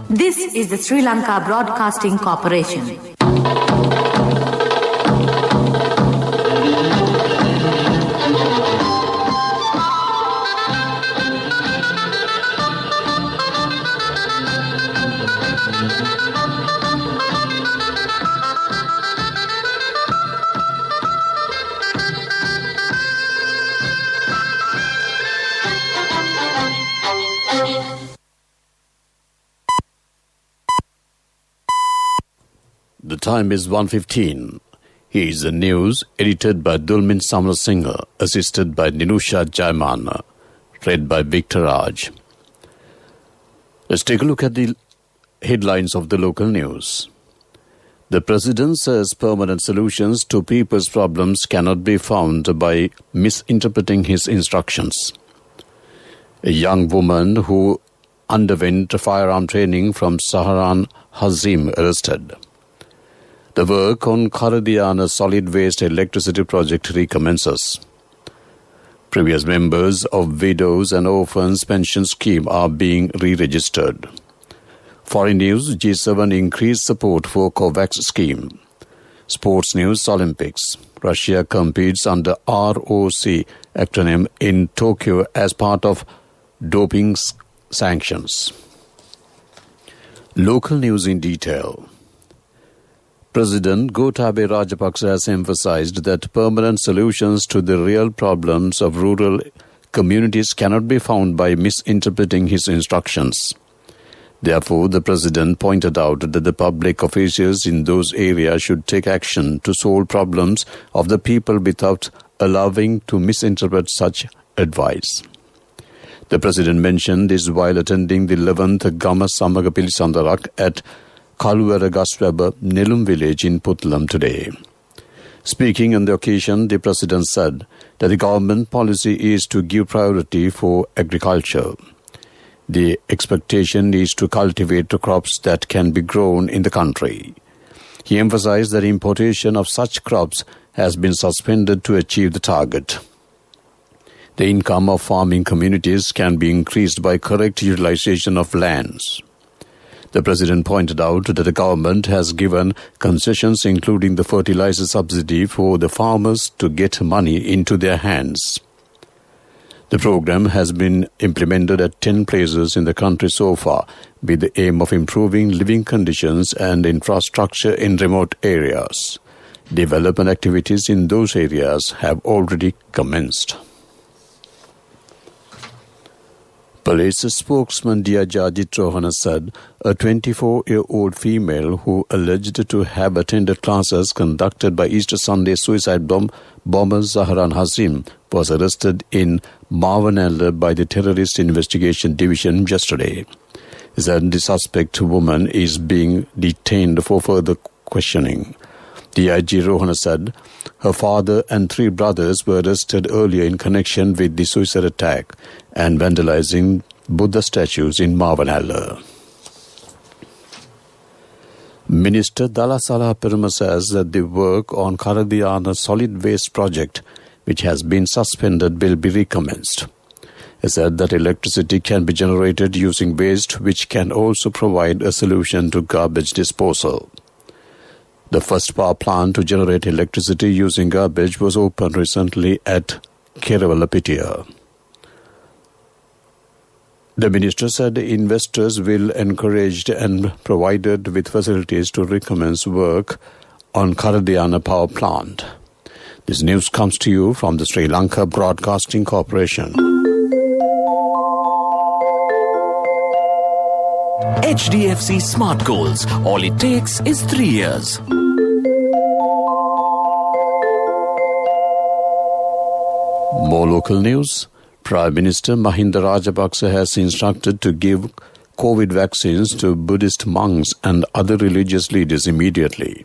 This is the Sri Lanka Broadcasting Corporation. The time is 1:15. Here is the news, edited by Dulmin Samarasinha, assisted by Ninusha Jaimana, read by Victor Raj. Let's take a look at the headlines of the local news. The President says permanent solutions to people's problems cannot be found by misinterpreting his instructions. A young woman who underwent firearm training from Saharan Hazim arrested. The work on Karadiana solid waste electricity project recommences. Previous members of Widows and Orphans Pension Scheme are being re-registered. Foreign news, G7 increased support for COVAX scheme. Sports news, Olympics. Russia competes under ROC acronym in Tokyo as part of doping sanctions. Local news in detail. President Gotabaya Rajapaksa has emphasized that permanent solutions to the real problems of rural communities cannot be found by misinterpreting his instructions. Therefore, the President pointed out that the public officials in those areas should take action to solve problems of the people without allowing to misinterpret such advice. The President mentioned this while attending the 11th Gama Samaga Pilisandarak at Kaluwara Gasweba, Nilum village in Puttalam today. Speaking on the occasion, the President said that the government policy is to give priority for agriculture. The expectation is to cultivate crops that can be grown in the country. He emphasized that importation of such crops has been suspended to achieve the target. The income of farming communities can be increased by correct utilization of lands. The President pointed out that the government has given concessions including the fertilizer subsidy for the farmers to get money into their hands. The program has been implemented at 10 places in the country so far with the aim of improving living conditions and infrastructure in remote areas. Development activities in those areas have already commenced. Police spokesman Diajajit Rohana said a 24-year-old female who alleged to have attended classes conducted by Easter Sunday suicide bomber Zaharan Hazim was arrested in Mavanella by the Terrorist Investigation Division yesterday. He said the suspect woman is being detained for further questioning. DIG Rohana said her father and 3 brothers were arrested earlier in connection with the suicide attack and vandalizing Buddha statues in Mavanella. Minister Dalasala Peruma says that the work on Karadiana solid waste project, which has been suspended, will be recommenced. He said that electricity can be generated using waste, which can also provide a solution to garbage disposal. The first power plant to generate electricity using garbage was opened recently at Keravalapitia. The minister said investors will encouraged and provided with facilities to recommence work on Karadiana power plant. This news comes to you from the Sri Lanka Broadcasting Corporation. HDFC Smart Goals. All it takes is 3 years. More local news. Prime Minister Mahinda Rajapaksa has instructed to give COVID vaccines to Buddhist monks and other religious leaders immediately.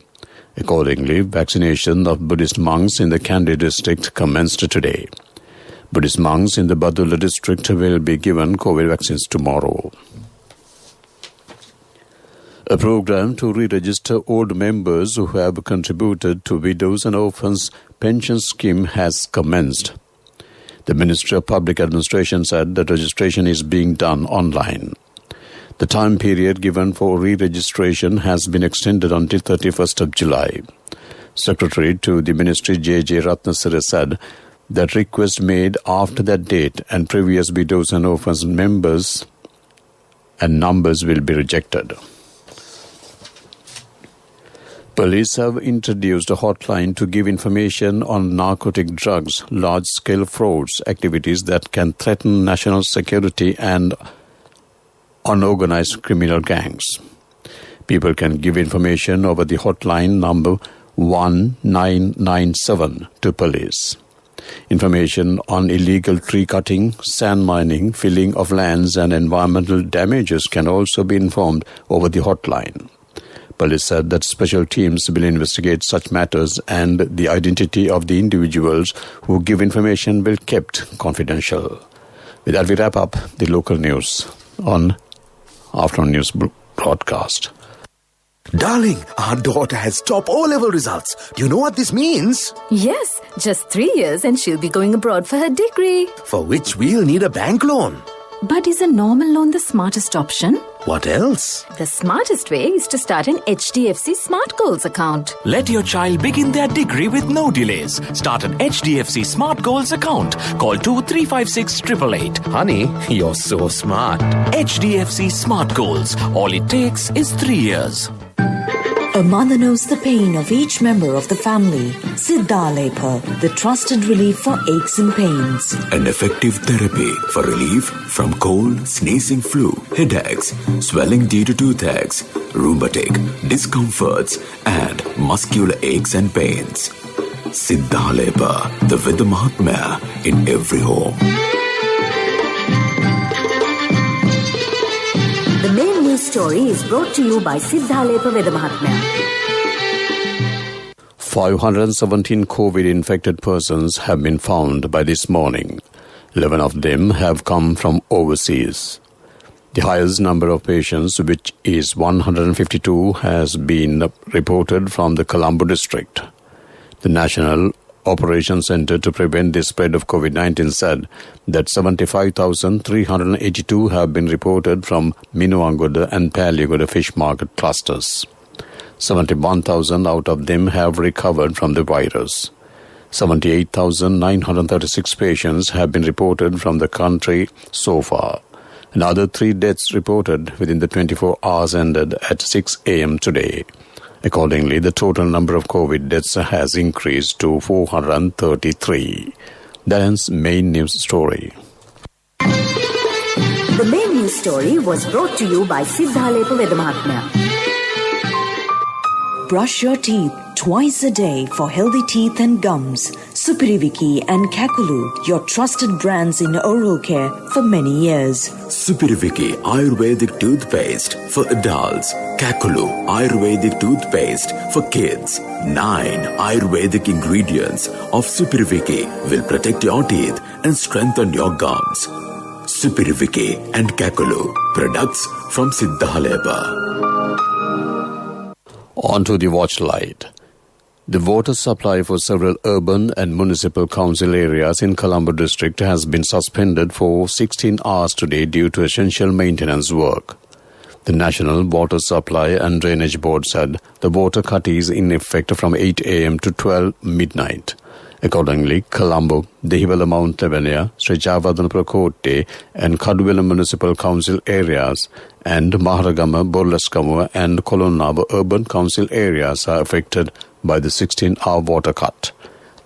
Accordingly, vaccination of Buddhist monks in the Kandy district commenced today. Buddhist monks in the Badulla district will be given COVID vaccines tomorrow. A program to re-register old members who have contributed to Widows and Orphans Pension Scheme has commenced. The Ministry of Public Administration said that registration is being done online. The time period given for re-registration has been extended until 31st of July. Secretary to the Ministry J.J. Ratnasira said that requests made after that date and previous widows and orphans members and numbers will be rejected. Police have introduced a hotline to give information on narcotic drugs, large-scale frauds, activities that can threaten national security and unorganized criminal gangs. People can give information over the hotline number 1997 to police. Information on illegal tree cutting, sand mining, filling of lands and environmental damages can also be informed over the hotline. Police said that special teams will investigate such matters and the identity of the individuals who give information will be kept confidential. With that, we wrap up the local news on Afternoon News broadcast. Darling, our daughter has top O-level results. Do you know what this means? Yes, just 3 years and she'll be going abroad for her degree. For which we'll need a bank loan. But is a normal loan the smartest option? What else? The smartest way is to start an HDFC Smart Goals account. Let your child begin their degree with no delays. Start an HDFC Smart Goals account. Call 2356 888. Honey, you're so smart. HDFC Smart Goals. All it takes is 3 years. A mother knows the pain of each member of the family. Siddhalepa, the trusted relief for aches and pains. An effective therapy for relief from cold, sneezing, flu, headaches, swelling due to toothaches, rheumatic, discomforts, and muscular aches and pains. Siddhalepa, the Vidya Mahatmya in every home. The main news story is brought to you by Siddhalepa Vidya Mahatmya. 517 COVID-infected persons have been found by this morning. 11 of them have come from overseas. The highest number of patients, which is 152, has been reported from the Colombo district. The National Operations Center to prevent the spread of COVID-19 said that 75,382 have been reported from Minuangoda and Palyagoda fish market clusters. 71,000 out of them have recovered from the virus. 78,936 patients have been reported from the country so far. Another 3 deaths reported within the 24 hours ended at 6 a.m. today. Accordingly, the total number of COVID deaths has increased to 433. That's main news story. The main news story was brought to you by Siddhalepa Vidya Mahatmya. Brush your teeth twice a day for healthy teeth and gums. Supiriviki and Kakulu, your trusted brands in oral care for many years. Supiriviki Ayurvedic toothpaste for adults. Kakulu Ayurvedic toothpaste for kids. 9 Ayurvedic ingredients of Supiriviki will protect your teeth and strengthen your gums. Supiriviki and Kakulu, products from Siddhalepa. On to the watch light. The water supply for several urban and municipal council areas in Colombo district has been suspended for 16 hours today due to essential maintenance work. The National Water Supply and Drainage Board said the water cut is in effect from 8 a.m. to 12 midnight. Accordingly, Colombo, Dehibala Mount Lebanon, Sri Javadhanapura Kotte and Kaduvela Municipal Council areas and Maharagama, Borlaskamu and Kolonabo Urban Council areas are affected by the 16-hour water cut.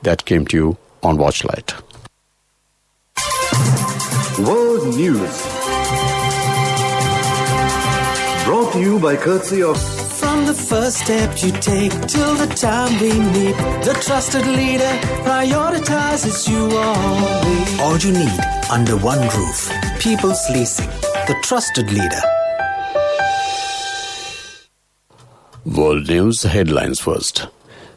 That came to you on Watchlight. World News. Brought to you by courtesy of... From the first step you take till the time we meet, the trusted leader prioritizes you always. All you need under one roof. People's Leasing, the trusted leader. World News headlines first.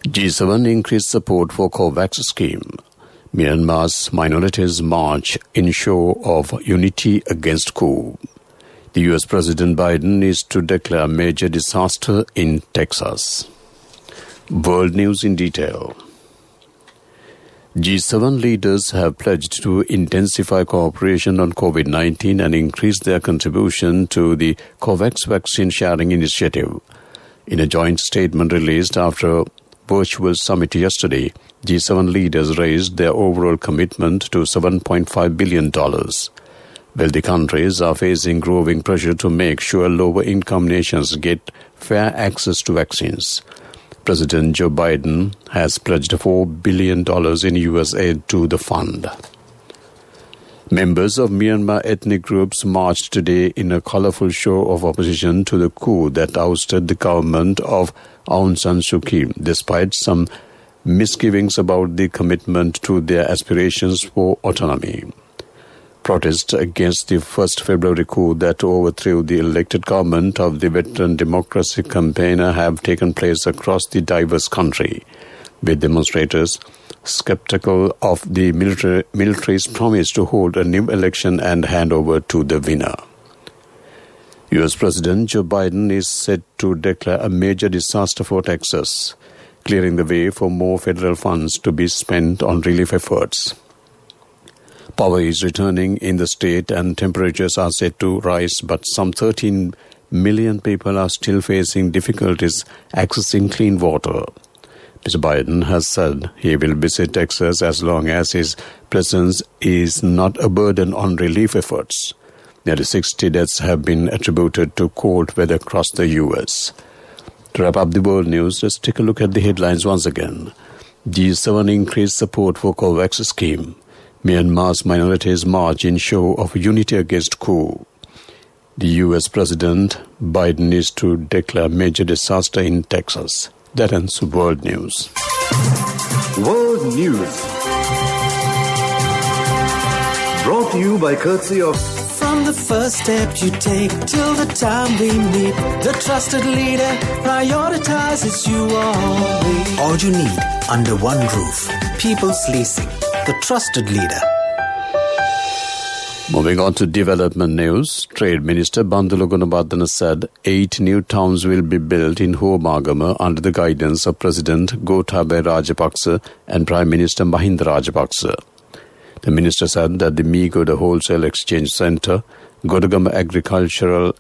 G7 increased support for COVAX scheme. Myanmar's minorities march in show of unity against coup. The U.S. President Biden is to declare major disaster in Texas. World News in detail. G7 leaders have pledged to intensify cooperation on COVID-19 and increase their contribution to the COVAX vaccine sharing initiative. In a joint statement released after a virtual summit yesterday, G7 leaders raised their overall commitment to $7.5 billion. Wealthy countries are facing growing pressure to make sure lower-income nations get fair access to vaccines. President Joe Biden has pledged $4 billion in U.S. aid to the fund. Members of Myanmar ethnic groups marched today in a colorful show of opposition to the coup that ousted the government of Aung San Suu Kyi, despite some misgivings about the commitment to their aspirations for autonomy. Protests against the 1st February coup that overthrew the elected government of the veteran democracy campaigner have taken place across the diverse country, with demonstrators skeptical of the military's promise to hold a new election and hand over to the winner. U.S. President Joe Biden is set to declare a major disaster for Texas, clearing the way for more federal funds to be spent on relief efforts. Power is returning in the state and temperatures are set to rise, but some 13 million people are still facing difficulties accessing clean water. Mr. Biden has said he will visit Texas as long as his presence is not a burden on relief efforts. Nearly 60 deaths have been attributed to cold weather across the U.S. To wrap up the world news, let's take a look at the headlines once again. G7 increased support for COVAX scheme. Myanmar's minorities march in show of unity against coup. The U.S. President Biden is to declare major disaster in Texas. That ends World News. World News. Brought to you by courtesy of... From the first step you take till the time we meet, the trusted leader prioritizes you always. All you need under one roof. People's Leasing, the trusted leader. Moving on to development news, Trade Minister Bandula Gunabardana said 8 new towns will be built in Homagama under the guidance of President Gotabaya Rajapaksa and Prime Minister Mahinda Rajapaksa. The minister said that the Megoda Wholesale Exchange Centre, Godagama Agricultural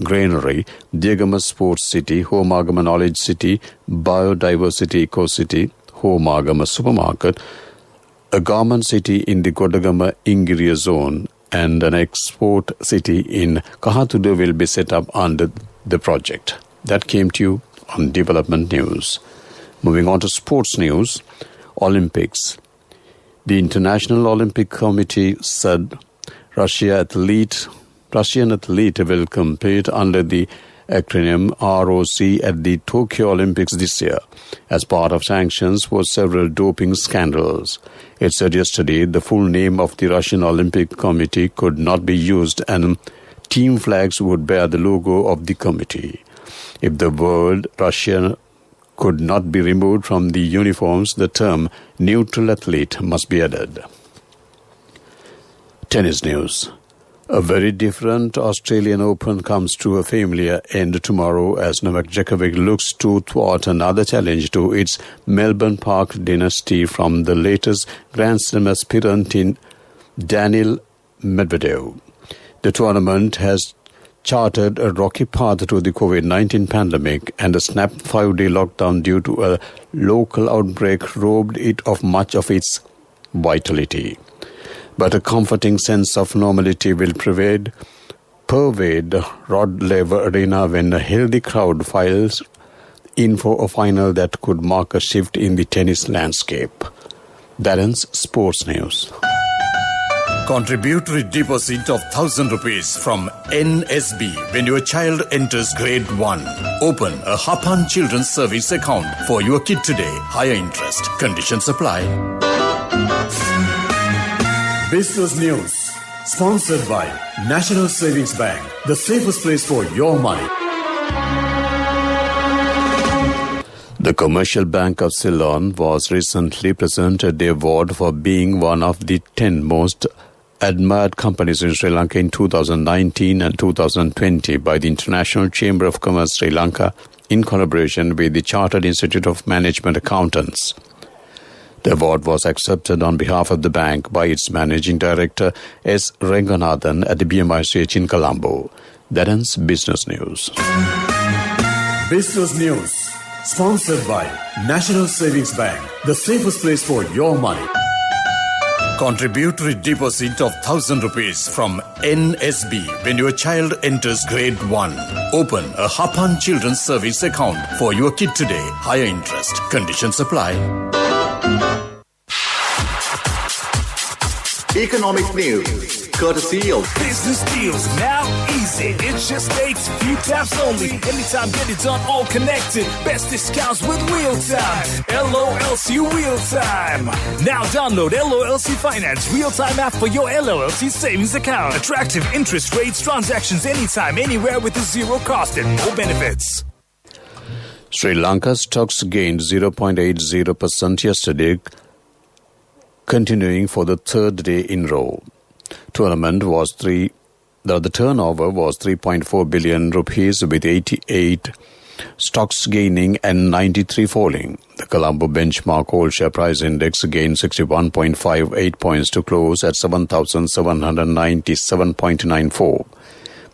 Granary, Diagama Sports City, Homagama Knowledge City, Biodiversity Eco City, Homagama Supermarket, a garment city in the Godagama Ingiriya Zone, and an export city in Kahatudu will be set up under the project. That came to you on Development News. Moving on to sports news, Olympics. The International Olympic Committee said Russian athlete will compete under the acronym ROC at the Tokyo Olympics this year as part of sanctions for several doping scandals. It said yesterday the full name of the Russian Olympic Committee could not be used and team flags would bear the logo of the committee. If the word Russia could not be removed from the uniforms, the term neutral athlete must be added. Tennis news. A very different Australian Open comes to a familiar end tomorrow as Novak Djokovic looks to thwart another challenge to its Melbourne Park dynasty from the latest Grand Slam aspirant in Daniil Medvedev. The tournament has charted a rocky path to the COVID-19 pandemic, and a snap 5-day lockdown due to a local outbreak robbed it of much of its vitality. But a comforting sense of normality will pervade Rod Laver Arena when a healthy crowd files in for a final that could mark a shift in the tennis landscape. That ends sports news. Contributory deposit of 1,000 rupees from NSB when your child enters grade 1. Open a Hapan Children's Service account for your kid today. Higher interest. Conditions apply. Business News. Sponsored by National Savings Bank. The safest place for your money. The Commercial Bank of Ceylon was recently presented the award for being one of the 10 most admired companies in Sri Lanka in 2019 and 2020 by the International Chamber of Commerce Sri Lanka in collaboration with the Chartered Institute of Management Accountants. The award was accepted on behalf of the bank by its managing director S. Ranganathan at the BMICH in Colombo. That ends Business News. Business News, sponsored by National Savings Bank, the safest place for your money. Contributory deposit of 1,000 rupees from NSB when your child enters grade 1. Open a Hapan Children's Service account for your kid today. Higher interest. Conditions apply. Economic news, courtesy of Business deals now easy. It just takes a few taps only. Anytime, get it done, all connected. Best discounts with real time. LOLC Real Time. Now download LOLC Finance Real Time app for your LOLC savings account. Attractive interest rates, transactions anytime, anywhere with a zero cost and no benefits. Sri Lanka's stocks gained 0.80% yesterday, continuing for the third day in a row. The turnover was 3.4 billion rupees with 88 stocks gaining and 93 falling. The Colombo benchmark all-share price index gained 61.58 points to close at 7,797.94.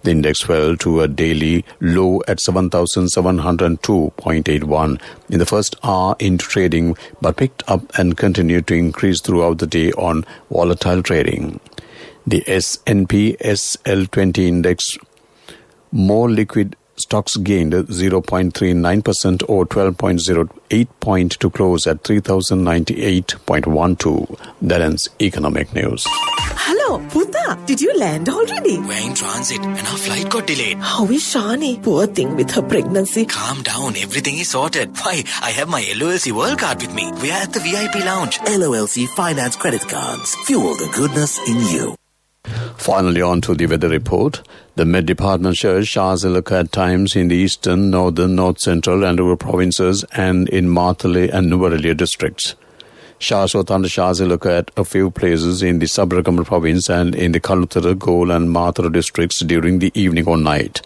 The index fell to a daily low at 7,702.81 in the first hour into trading, but picked up and continued to increase throughout the day on volatile trading. The S&P SL20 index, more liquid stocks gained 0.39% or 12.08 point to close at 3,098.12. That ends Economic News. Hello, Puta. Did you land already? We're in transit and our flight got delayed. How is Shani? Poor thing with her pregnancy. Calm down. Everything is sorted. Why? I have my LOLC World Card with me. We are at the VIP lounge. LOLC Finance Credit Cards. Fuel the goodness in you. Finally, on to the weather report. The Met Department shows showers occur at times in the eastern, northern, north central and rural provinces and in Martale and Nuwara districts. Showers or thunder showers occur at a few places in the Sabaragamulla province and in the Kalutara, Gol and Mathura districts during the evening or night.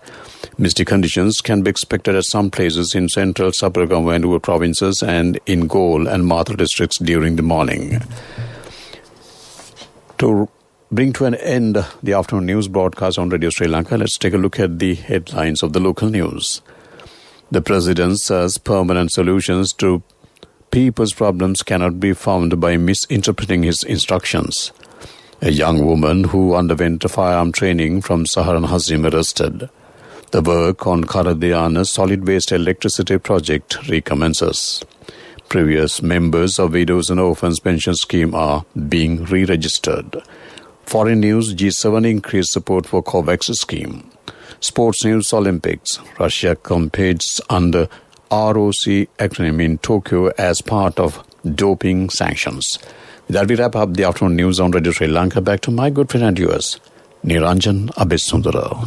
Misty conditions can be expected at some places in central Sabaragamulla and rural provinces and in Gol and Mathura districts during the morning. To bring to an end the afternoon news broadcast on Radio Sri Lanka, let's take a look at the headlines of the local news. The President says permanent solutions to people's problems cannot be found by misinterpreting his instructions. A young woman who underwent firearm training from Saharan Hazim arrested. The work on Karadayana's solid waste electricity project recommences. Previous members of Widows and Orphans Pension Scheme are being re-registered. Foreign news, G7 increased support for COVAX scheme. Sports news, Olympics. Russia competes under ROC acronym in Tokyo as part of doping sanctions. With that, we wrap up the afternoon news on Radio Sri Lanka. Back to my good friend and yours, Niranjan Abhisundara.